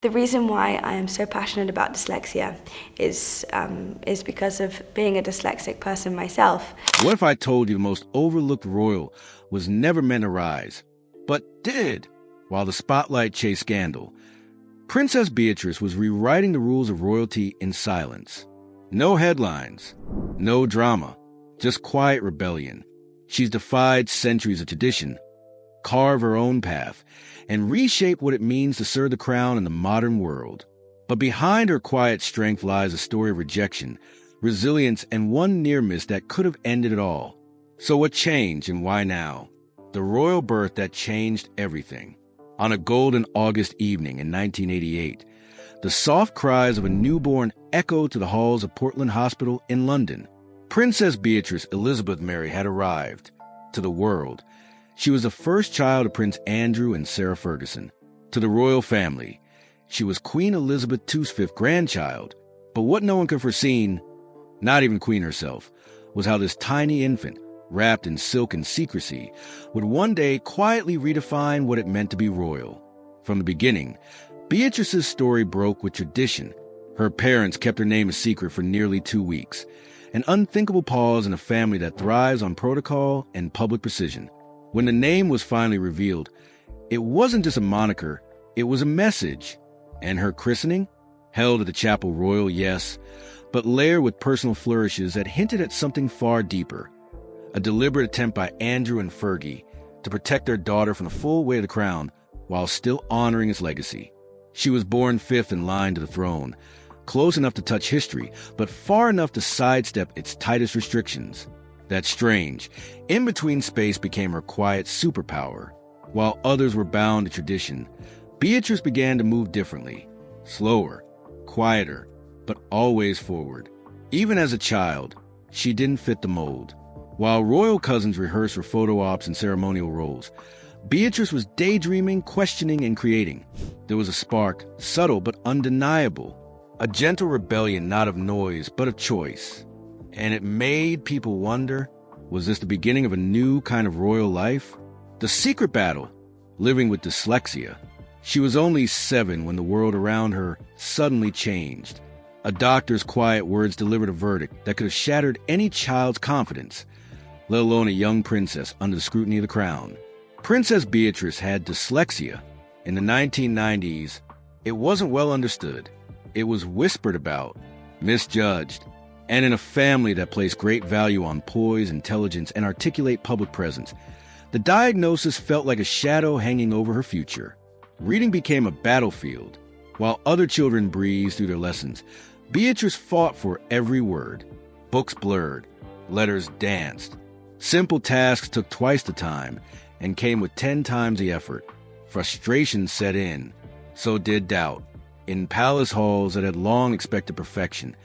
The reason why I am so passionate about dyslexia is because of being a dyslexic person myself. What if I told you the most overlooked royal was never meant to rise, but did? While the spotlight chased scandal, Princess Beatrice was rewriting the rules of royalty in silence. No headlines, no drama, just quiet rebellion. She's defied centuries of tradition, carved her own path, and reshaped what it means to serve the crown in the modern world. But behind her quiet strength lies a story of rejection, resilience, and one near miss that could have ended it all. So what changed and why now? The royal birth that changed everything. On a golden August evening in 1988, the soft cries of a newborn echoed to the halls of Portland Hospital in London. Princess Beatrice Elizabeth Mary had arrived to the world. She was the first child of Prince Andrew and Sarah Ferguson. To the royal family, she was Queen Elizabeth II's fifth grandchild. But what no one could have foreseen, not even Queen herself, was how this tiny infant, wrapped in silk and secrecy, would one day quietly redefine what it meant to be royal. From the beginning, Beatrice's story broke with tradition. Her parents kept her name a secret for nearly 2 weeks, an unthinkable pause in a family that thrives on protocol and public precision. When the name was finally revealed, it wasn't just a moniker, it was a message. And her christening, held at the Chapel Royal, yes, but layered with personal flourishes that hinted at something far deeper. A deliberate attempt by Andrew and Fergie to protect their daughter from the full weight of the crown while still honoring its legacy. She was born fifth in line to the throne, close enough to touch history, but far enough to sidestep its tightest restrictions. That strange, in-between space became her quiet superpower. While others were bound to tradition, Beatrice began to move differently, slower, quieter, but always forward. Even as a child, she didn't fit the mold. While royal cousins rehearsed for photo ops and ceremonial roles, Beatrice was daydreaming, questioning, and creating. There was a spark, subtle but undeniable, a gentle rebellion not of noise but of choice. And it made people wonder, was this the beginning of a new kind of royal life? The secret battle, living with dyslexia. She was only 7 when the world around her suddenly changed. A doctor's quiet words delivered a verdict that could have shattered any child's confidence, let alone a young princess under the scrutiny of the crown. Princess Beatrice had dyslexia. In the 1990s, it wasn't well understood. It was whispered about, misjudged, and in a family that placed great value on poise, intelligence, and articulate public presence, the diagnosis felt like a shadow hanging over her future. Reading became a battlefield. While other children breezed through their lessons, Beatrice fought for every word. Books blurred, letters danced. Simple tasks took twice the time and came with 10 times the effort. Frustration set in. So did doubt. In palace halls that had long expected perfection,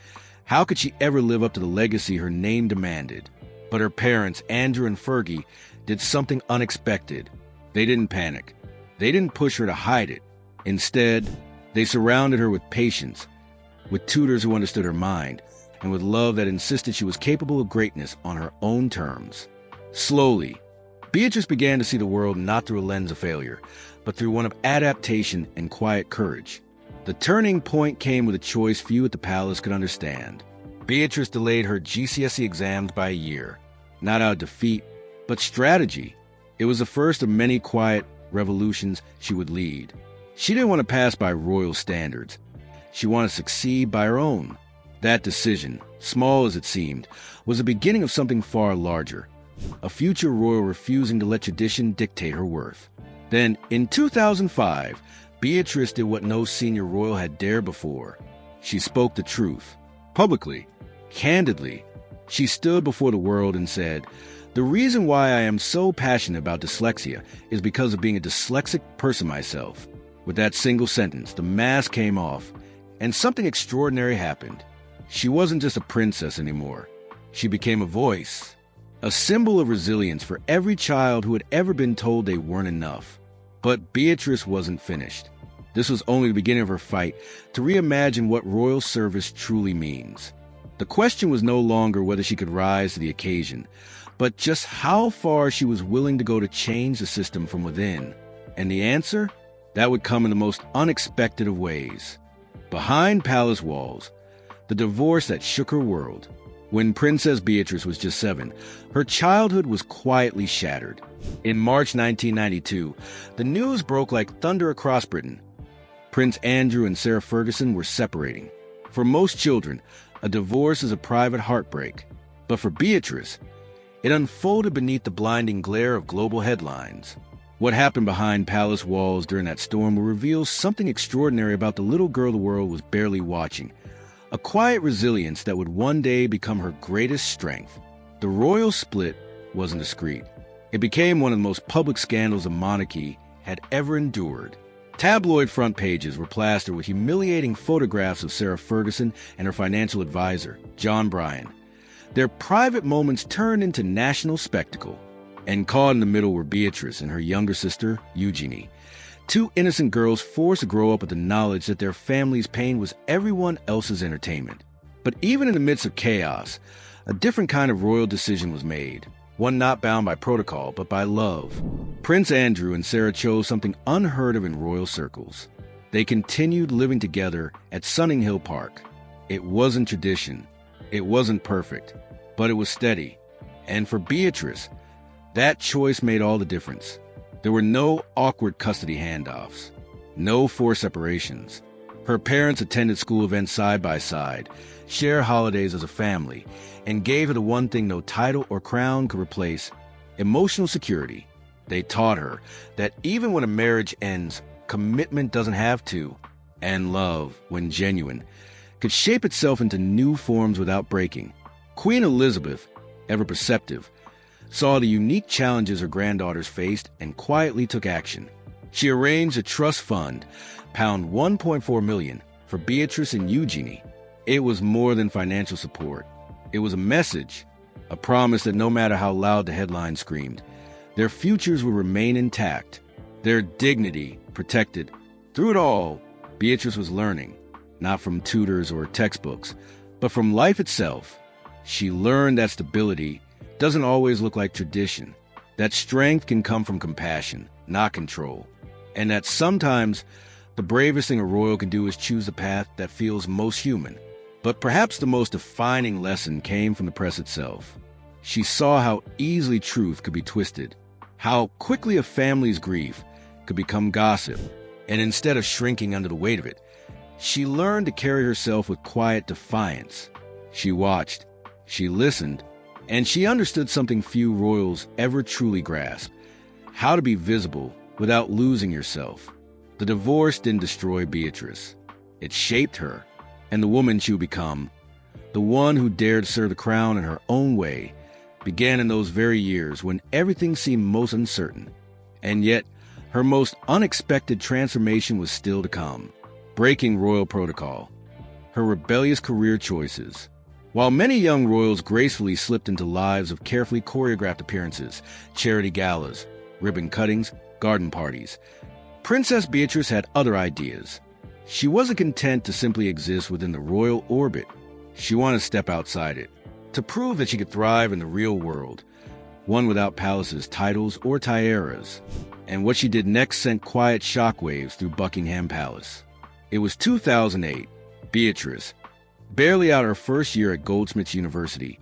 how could she ever live up to the legacy her name demanded? But her parents, Andrew and Fergie, did something unexpected. They didn't panic. They didn't push her to hide it. Instead, they surrounded her with patience, with tutors who understood her mind, and with love that insisted she was capable of greatness on her own terms. Slowly, Beatrice began to see the world not through a lens of failure, but through one of adaptation and quiet courage. The turning point came with a choice few at the palace could understand. Beatrice delayed her GCSE exams by a year, not out of defeat, but strategy. It was the first of many quiet revolutions she would lead. She didn't want to pass by royal standards. She wanted to succeed by her own. That decision, small as it seemed, was the beginning of something far larger. A future royal refusing to let tradition dictate her worth. Then, in 2005, Beatrice did what no senior royal had dared before. She spoke the truth. Publicly. Candidly. She stood before the world and said, "The reason why I am so passionate about dyslexia is because of being a dyslexic person myself." With that single sentence, the mask came off, and something extraordinary happened. She wasn't just a princess anymore. She became a voice, a symbol of resilience for every child who had ever been told they weren't enough. But Beatrice wasn't finished. This was only the beginning of her fight to reimagine what royal service truly means. The question was no longer whether she could rise to the occasion, but just how far she was willing to go to change the system from within. And the answer? That would come in the most unexpected of ways. Behind palace walls, the divorce that shook her world. When Princess Beatrice was just 7, her childhood was quietly shattered. In March 1992, the news broke like thunder across Britain. Prince Andrew and Sarah Ferguson were separating. For most children, a divorce is a private heartbreak. But for Beatrice, it unfolded beneath the blinding glare of global headlines. What happened behind palace walls during that storm will reveal something extraordinary about the little girl the world was barely watching. A quiet resilience that would one day become her greatest strength. The royal split wasn't discreet. It became one of the most public scandals the monarchy had ever endured. Tabloid front pages were plastered with humiliating photographs of Sarah Ferguson and her financial advisor, John Bryan. Their private moments turned into national spectacle. And caught in the middle were Beatrice and her younger sister, Eugenie. 2 innocent girls forced to grow up with the knowledge that their family's pain was everyone else's entertainment. But even in the midst of chaos, a different kind of royal decision was made. One not bound by protocol, but by love. Prince Andrew and Sarah chose something unheard of in royal circles. They continued living together at Sunninghill Park. It wasn't tradition. It wasn't perfect. But it was steady. And for Beatrice, that choice made all the difference. There were no awkward custody handoffs, no forced separations. Her parents attended school events side by side, shared holidays as a family, and gave her the one thing no title or crown could replace: emotional security. They taught her that even when a marriage ends, commitment doesn't have to, and love, when genuine, could shape itself into new forms without breaking. Queen Elizabeth, ever perceptive, saw the unique challenges her granddaughters faced and quietly took action. She arranged a trust fund, pound £1.4 million, for Beatrice and Eugenie. It was more than financial support. It was a message, a promise that no matter how loud the headlines screamed, their futures would remain intact, their dignity protected. Through it all, Beatrice was learning, not from tutors or textbooks, but from life itself. She learned that stability doesn't always look like tradition, that strength can come from compassion, not control, and that sometimes the bravest thing a royal can do is choose the path that feels most human. But perhaps the most defining lesson came from the press itself. She saw how easily truth could be twisted, how quickly a family's grief could become gossip, and instead of shrinking under the weight of it, she learned to carry herself with quiet defiance. She watched, she listened, and she understood something few royals ever truly grasp: how to be visible without losing yourself. The divorce didn't destroy Beatrice. It shaped her, and the woman she would become, the one who dared serve the crown in her own way, began in those very years when everything seemed most uncertain. And yet, her most unexpected transformation was still to come. Breaking royal protocol, her rebellious career choices. While many young royals gracefully slipped into lives of carefully choreographed appearances, charity galas, ribbon cuttings, garden parties, Princess Beatrice had other ideas. She wasn't content to simply exist within the royal orbit. She wanted to step outside it, to prove that she could thrive in the real world, one without palaces, titles, or tiaras. And what she did next sent quiet shockwaves through Buckingham Palace. It was 2008. Beatrice, barely out her first year at Goldsmiths University,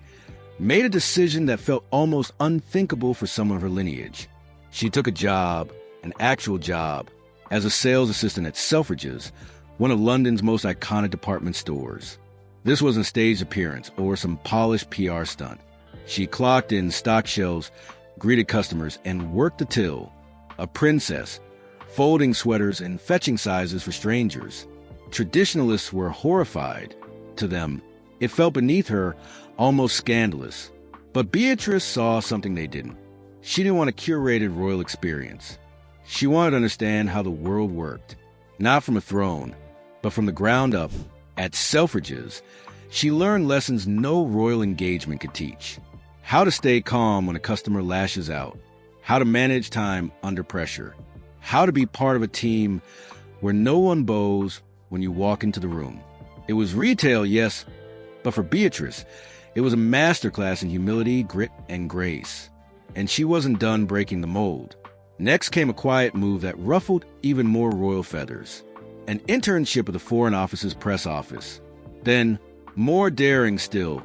made a decision that felt almost unthinkable for someone of her lineage. She took a job, an actual job, as a sales assistant at Selfridges, one of London's most iconic department stores. This wasn't a staged appearance or some polished PR stunt. She clocked in, stocked shelves, greeted customers, and worked the till. A princess, folding sweaters and fetching sizes for strangers. Traditionalists were horrified. To them, it felt beneath her, almost scandalous. But Beatrice saw something they didn't. She didn't want a curated royal experience. She wanted to understand how the world worked, not from a throne, but from the ground up. At Selfridges, she learned lessons no royal engagement could teach. How to stay calm when a customer lashes out, how to manage time under pressure, how to be part of a team where no one bows when you walk into the room. It was retail, yes, but for Beatrice, it was a masterclass in humility, grit, and grace. And she wasn't done breaking the mold. Next came a quiet move that ruffled even more royal feathers: an internship at the Foreign Office's press office. Then, more daring still,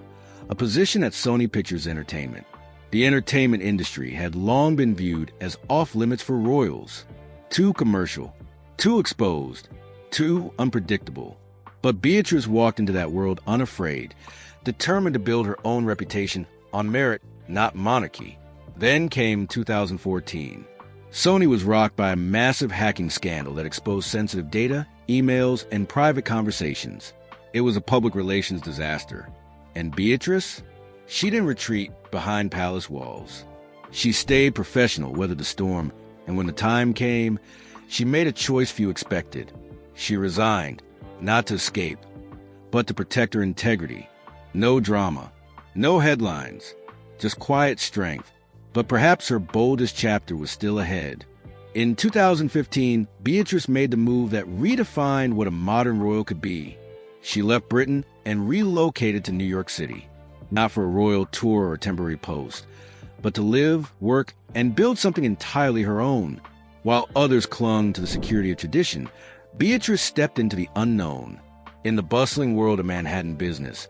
a position at Sony Pictures Entertainment. The entertainment industry had long been viewed as off-limits for royals. Too commercial, too exposed, too unpredictable. But Beatrice walked into that world unafraid, determined to build her own reputation on merit, not monarchy. Then came 2014. Sony was rocked by a massive hacking scandal that exposed sensitive data, emails, and private conversations. It was a public relations disaster. And Beatrice? She didn't retreat behind palace walls. She stayed professional, weathered the storm, and when the time came, she made a choice few expected. She resigned, not to escape, but to protect her integrity. No drama, no headlines, just quiet strength. But perhaps her boldest chapter was still ahead. In 2015, Beatrice made the move that redefined what a modern royal could be. She left Britain and relocated to New York City, not for a royal tour or temporary post, but to live, work, and build something entirely her own. While others clung to the security of tradition, Beatrice stepped into the unknown. In the bustling world of Manhattan business,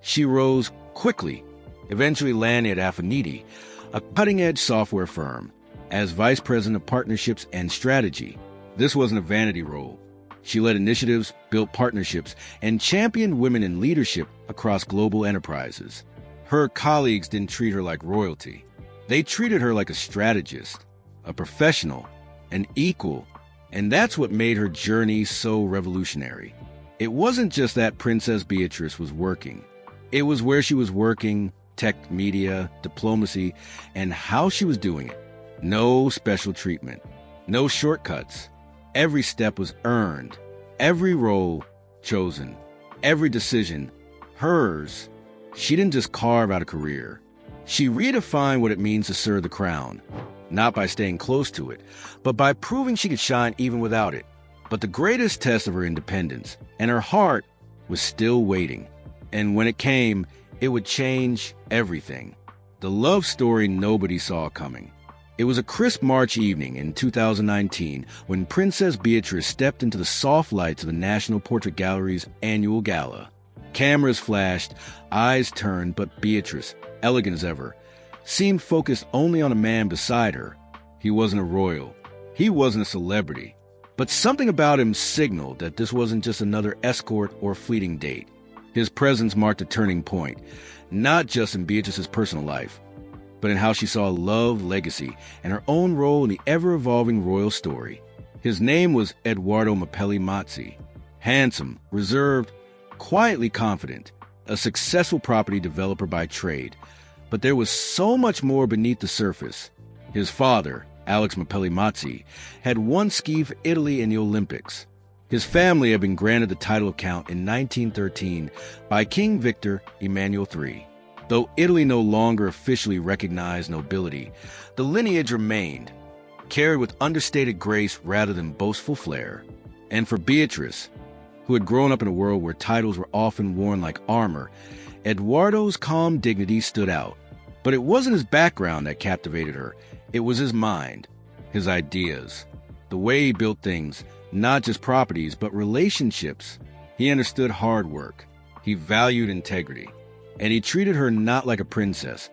she rose quickly, eventually landing at Vanity, a cutting-edge software firm, as vice president of partnerships and strategy. This wasn't a vanity role. She led initiatives, built partnerships, and championed women in leadership across global enterprises. Her colleagues didn't treat her like royalty. They treated her like a strategist, a professional, an equal, and that's what made her journey so revolutionary. It wasn't just that Princess Beatrice was working. It was where she was working, tech, media, diplomacy, and how she was doing it. No special treatment, no shortcuts. Every step was earned, every role chosen, every decision hers. She didn't just carve out a career. She redefined what it means to serve the crown, not by staying close to it, but by proving she could shine even without it. But the greatest test of her independence and her heart was still waiting. And when it came, it would change everything. The love story nobody saw coming. It was a crisp March evening in 2019 when Princess Beatrice stepped into the soft lights of the National Portrait Gallery's annual gala. Cameras flashed, eyes turned, but Beatrice, elegant as ever, seemed focused only on a man beside her. He wasn't a royal. He wasn't a celebrity. But something about him signaled that this wasn't just another escort or fleeting date. His presence marked a turning point, not just in Beatrice's personal life, but in how she saw love, legacy, and her own role in the ever-evolving royal story. His name was Edoardo Mazzi. Handsome, reserved, quietly confident, a successful property developer by trade. But there was so much more beneath the surface. His father, Alex Mazzi, had once skied for Italy in the Olympics. His family had been granted the title of Count in 1913 by King Victor Emmanuel III. Though Italy no longer officially recognized nobility, the lineage remained, carried with understated grace rather than boastful flair. And for Beatrice, who had grown up in a world where titles were often worn like armor, Edoardo's calm dignity stood out. But it wasn't his background that captivated her. It was his mind, his ideas, the way he built things, not just properties, but relationships. He understood hard work. He valued integrity. And he treated her not like a princess,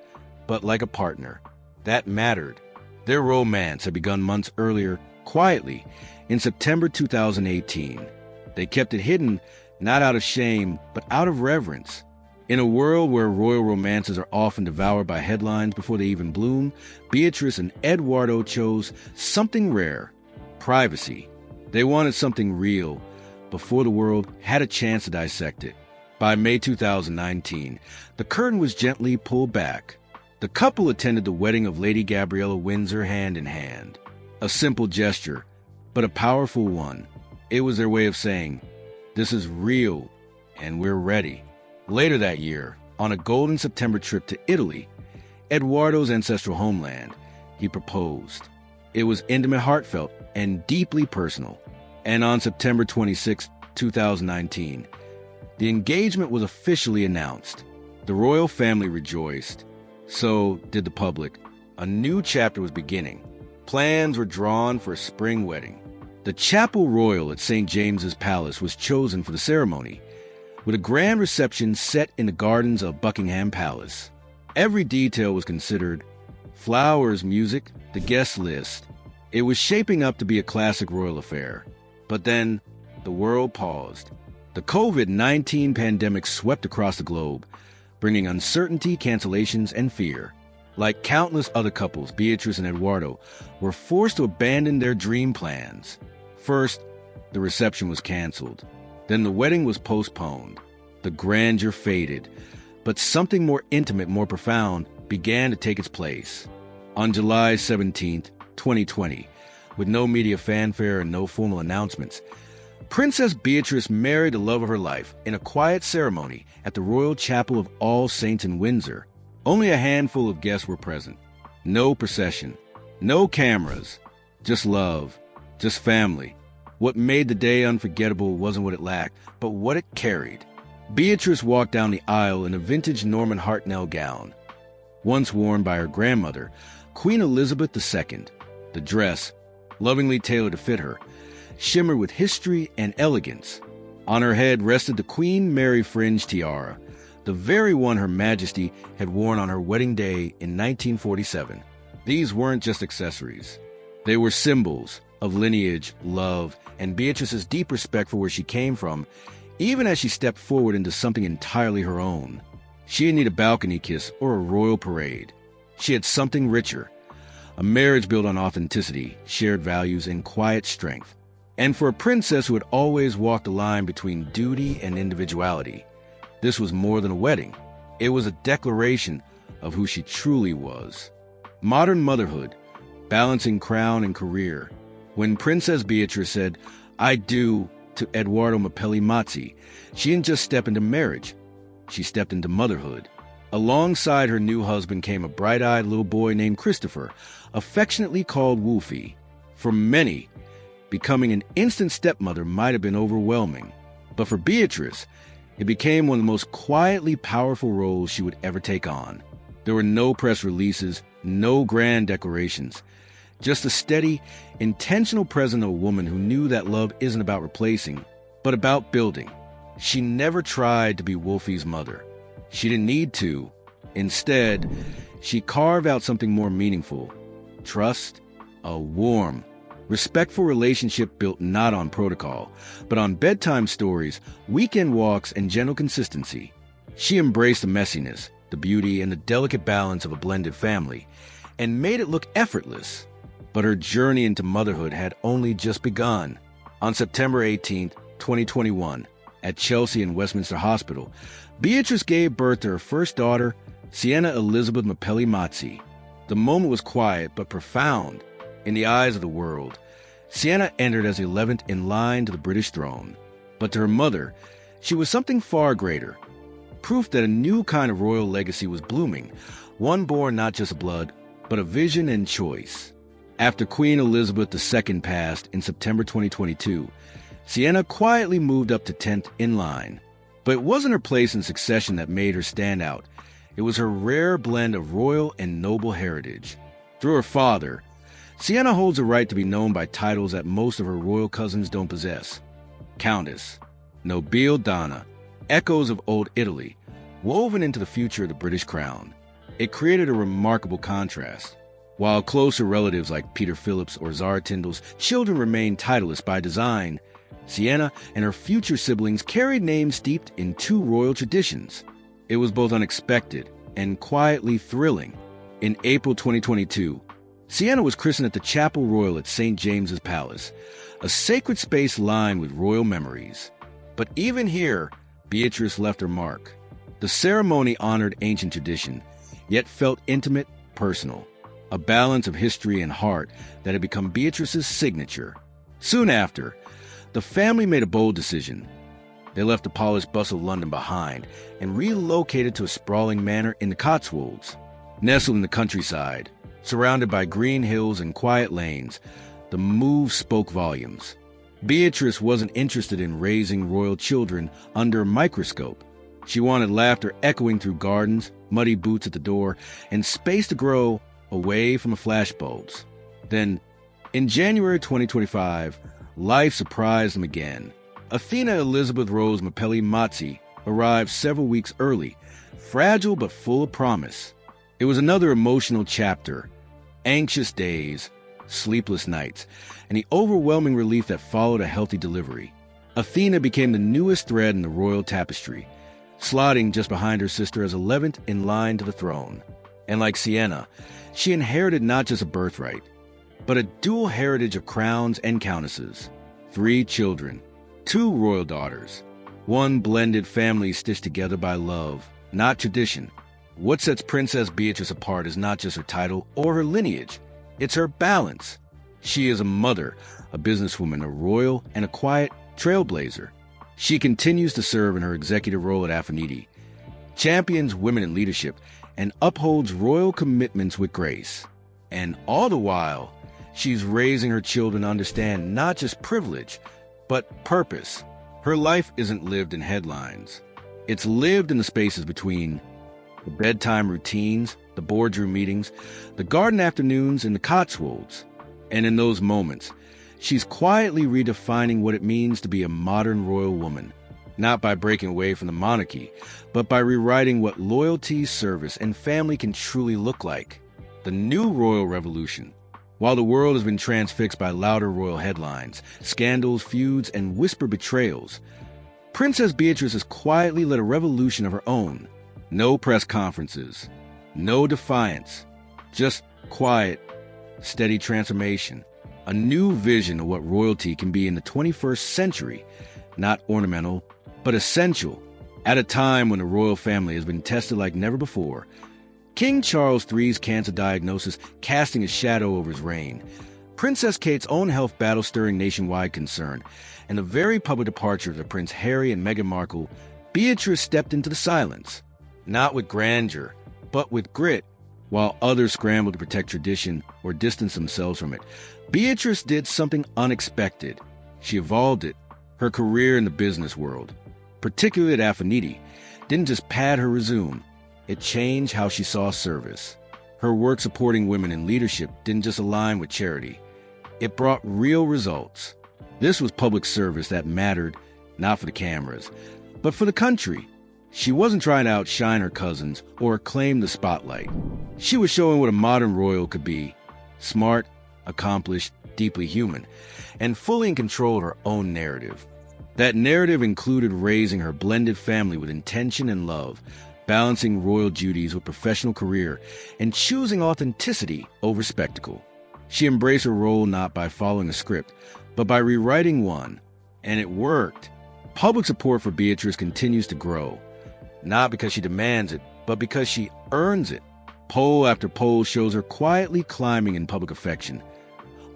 but like a partner. That mattered. Their romance had begun months earlier, quietly, in September 2018. They kept it hidden, not out of shame, but out of reverence. In a world where royal romances are often devoured by headlines before they even bloom, Beatrice and Edoardo chose something rare: privacy. They wanted something real before the world had a chance to dissect it. By May 2019, the curtain was gently pulled back. The couple attended the wedding of Lady Gabriella Windsor hand in hand. A simple gesture, but a powerful one. It was their way of saying, "This is real, and we're ready." Later that year, on a golden September trip to Italy, Edoardo's ancestral homeland, he proposed. It was intimate, heartfelt, and deeply personal. And on September 26, 2019, the engagement was officially announced. The royal family rejoiced. So did the public. A new chapter was beginning. Plans were drawn for a spring wedding. The Chapel Royal at St. James's Palace was chosen for the ceremony, with a grand reception set in the gardens of Buckingham Palace. Every detail was considered: flowers, music, the guest list. It was shaping up to be a classic royal affair. But then, the world paused. The COVID-19 pandemic swept across the globe, bringing uncertainty, cancellations, and fear. Like countless other couples, Beatrice and Eduardo were forced to abandon their dream plans. First, the reception was canceled. Then the wedding was postponed. The grandeur faded, but something more intimate, more profound, began to take its place. On July 17, 2020, with no media fanfare and no formal announcements, Princess Beatrice married the love of her life in a quiet ceremony at the Royal Chapel of All Saints in Windsor. Only a handful of guests were present. No procession, no cameras, just love, just family. What made the day unforgettable wasn't what it lacked, but what it carried. Beatrice walked down the aisle in a vintage Norman Hartnell gown, once worn by her grandmother, Queen Elizabeth II. The dress, lovingly tailored to fit her, shimmered with history and elegance. On her head rested the Queen Mary fringe tiara, the very one Her Majesty had worn on her wedding day in 1947. These weren't just accessories. They were symbols of lineage, love, and Beatrice's deep respect for where she came from, even as she stepped forward into something entirely her own. She didn't need a balcony kiss or a royal parade. She had something richer, a marriage built on authenticity, shared values, and quiet strength. And for a princess who had always walked the line between duty and individuality, this was more than a wedding. It was a declaration of who she truly was. Modern motherhood, balancing crown and career. When Princess Beatrice said, "I do," to Edoardo Mapelli Mazzi, she didn't just step into marriage. She stepped into motherhood. Alongside her new husband came a bright-eyed little boy named Christopher, affectionately called Wolfie. For many, becoming an instant stepmother might have been overwhelming. But for Beatrice, it became one of the most quietly powerful roles she would ever take on. There were no press releases, no grand declarations, just a steady, intentional presence of a woman who knew that love isn't about replacing, but about building. She never tried to be Wolfie's mother. She didn't need to. Instead, she carved out something more meaningful: trust, a warm, respectful relationship built not on protocol, but on bedtime stories, weekend walks, and gentle consistency. She embraced the messiness, the beauty, and the delicate balance of a blended family, and made it look effortless. But her journey into motherhood had only just begun. On September 18, 2021, at Chelsea and Westminster Hospital, Beatrice gave birth to her first daughter, Sienna Elizabeth Mapelli Mazzi. The moment was quiet but profound. In the eyes of the world, Sienna entered as the 11th in line to the British throne. But to her mother, she was something far greater. Proof that a new kind of royal legacy was blooming, one born not just of blood, but of vision and choice. After Queen Elizabeth II passed in September 2022, Sienna quietly moved up to 10th in line. But it wasn't her place in succession that made her stand out. It was her rare blend of royal and noble heritage. Through her father, Sienna holds the right to be known by titles that most of her royal cousins don't possess. Countess, Nobile Donna, echoes of old Italy, woven into the future of the British crown. It created a remarkable contrast. While closer relatives like Peter Phillips or Zara Tyndall's children remained titleless by design, Sienna and her future siblings carried names steeped in two royal traditions. It was both unexpected and quietly thrilling. In April 2022, Sienna was christened at the Chapel Royal at St. James's Palace, a sacred space lined with royal memories. But even here, Beatrice left her mark. The ceremony honored ancient tradition, yet felt intimate, personal, a balance of history and heart that had become Beatrice's signature. Soon after, the family made a bold decision. They left the polished bustle of London behind and relocated to a sprawling manor in the Cotswolds. Nestled in the countryside, surrounded by green hills and quiet lanes, the move spoke volumes. Beatrice wasn't interested in raising royal children under a microscope. She wanted laughter echoing through gardens, muddy boots at the door, and space to grow away from the flashbulbs. Then, in January 2025, life surprised them again. Athena Elizabeth Rose Mapelli Mazzi arrived several weeks early, fragile but full of promise. It was another emotional chapter, anxious days, sleepless nights, and the overwhelming relief that followed a healthy delivery. Athena became the newest thread in the royal tapestry, slotting just behind her sister as 11th in line to the throne. And like Sienna, she inherited not just a birthright, but a dual heritage of crowns and countesses. 3 children, 2 royal daughters, one blended family stitched together by love, not tradition. What sets Princess Beatrice apart is not just her title or her lineage, it's her balance. She is a mother, a businesswoman, a royal, and a quiet trailblazer. She continues to serve in her executive role at Vanity, champions women in leadership, and upholds royal commitments with grace. And all the while, she's raising her children to understand not just privilege, but purpose. Her life isn't lived in headlines. It's lived in the spaces between the bedtime routines, the boardroom meetings, the garden afternoons, and the Cotswolds. And in those moments, she's quietly redefining what it means to be a modern royal woman, not by breaking away from the monarchy, but by rewriting what loyalty, service, and family can truly look like. The new royal revolution. While the world has been transfixed by louder royal headlines, scandals, feuds, and whispered betrayals, Princess Beatrice has quietly led a revolution of her own. No press conferences, no defiance, just quiet, steady transformation. A new vision of what royalty can be in the 21st century, not ornamental, but essential. At a time when the royal family has been tested like never before, King Charles III's cancer diagnosis casting a shadow over his reign, Princess Kate's own health battle stirring nationwide concern, and the very public departures of Prince Harry and Meghan Markle, Beatrice stepped into the silence, not with grandeur, but with grit. While others scrambled to protect tradition or distance themselves from it, Beatrice did something unexpected. She evolved it. Her career in the business world, particularly at Affinity, didn't just pad her resume. It changed how she saw service. Her work supporting women in leadership didn't just align with charity. It brought real results. This was public service that mattered, not for the cameras, but for the country. She wasn't trying to outshine her cousins or claim the spotlight. She was showing what a modern royal could be: smart, accomplished, deeply human, and fully in control of her own narrative. That narrative included raising her blended family with intention and love, balancing royal duties with professional career, and choosing authenticity over spectacle. She embraced her role not by following a script, but by rewriting one. And it worked. Public support for Beatrice continues to grow, not because she demands it, but because she earns it. Poll after poll shows her quietly climbing in public affection,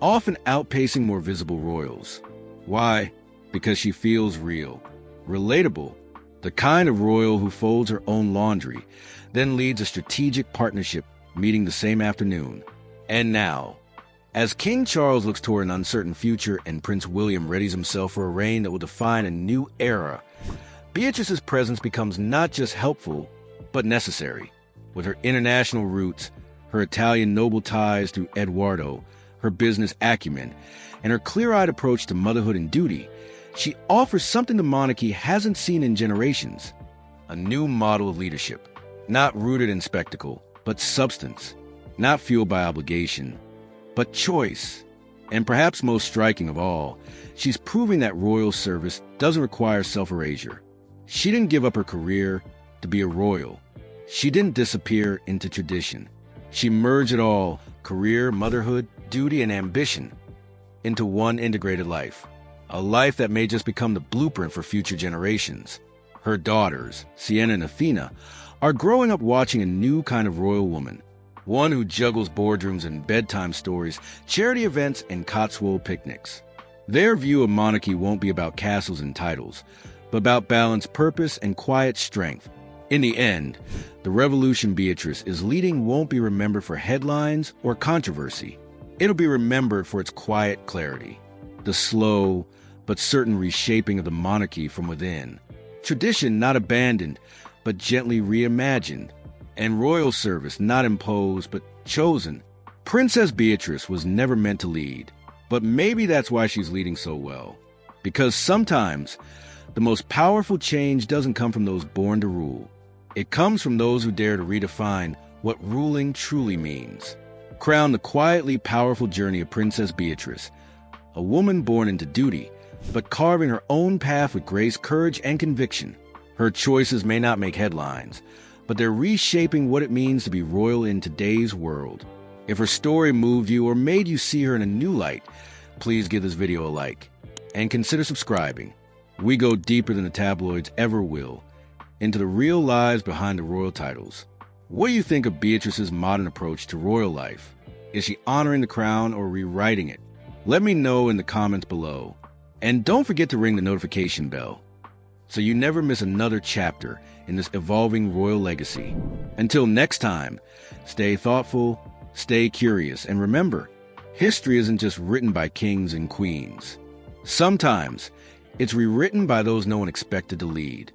often outpacing more visible royals. Why? Because she feels real, relatable, the kind of royal who folds her own laundry, then leads a strategic partnership meeting the same afternoon. And now, as King Charles looks toward an uncertain future and Prince William readies himself for a reign that will define a new era, Beatrice's presence becomes not just helpful, but necessary. With her international roots, her Italian noble ties through Eduardo, her business acumen, and her clear-eyed approach to motherhood and duty, she offers something the monarchy hasn't seen in generations: a new model of leadership, not rooted in spectacle, but substance, not fueled by obligation, but choice. And perhaps most striking of all, she's proving that royal service doesn't require self-erasure. She didn't give up her career to be a royal. She didn't disappear into tradition. She merged it all, career, motherhood, duty, and ambition, into one integrated life. A life that may just become the blueprint for future generations. Her daughters, Sienna and Athena, are growing up watching a new kind of royal woman, one who juggles boardrooms and bedtime stories, charity events, and Cotswold picnics. Their view of monarchy won't be about castles and titles, but about balance, purpose, and quiet strength. In the end, the revolution Beatrice is leading won't be remembered for headlines or controversy. It'll be remembered for its quiet clarity, the slow but certain reshaping of the monarchy from within. Tradition not abandoned, but gently reimagined. And royal service not imposed, but chosen. Princess Beatrice was never meant to lead, but maybe that's why she's leading so well. Because sometimes the most powerful change doesn't come from those born to rule. It comes from those who dare to redefine what ruling truly means. Crown the quietly powerful journey of Princess Beatrice, a woman born into duty, but carving her own path with grace, courage, and conviction. Her choices may not make headlines, but they're reshaping what it means to be royal in today's world. If her story moved you or made you see her in a new light, please give this video a like and consider subscribing. We go deeper than the tabloids ever will, into the real lives behind the royal titles. What do you think of Beatrice's modern approach to royal life? Is she honoring the crown or rewriting it? Let me know in the comments below. And don't forget to ring the notification bell so you never miss another chapter in this evolving royal legacy. Until next time, stay thoughtful, stay curious, and remember, history isn't just written by kings and queens. Sometimes it's rewritten by those no one expected to lead.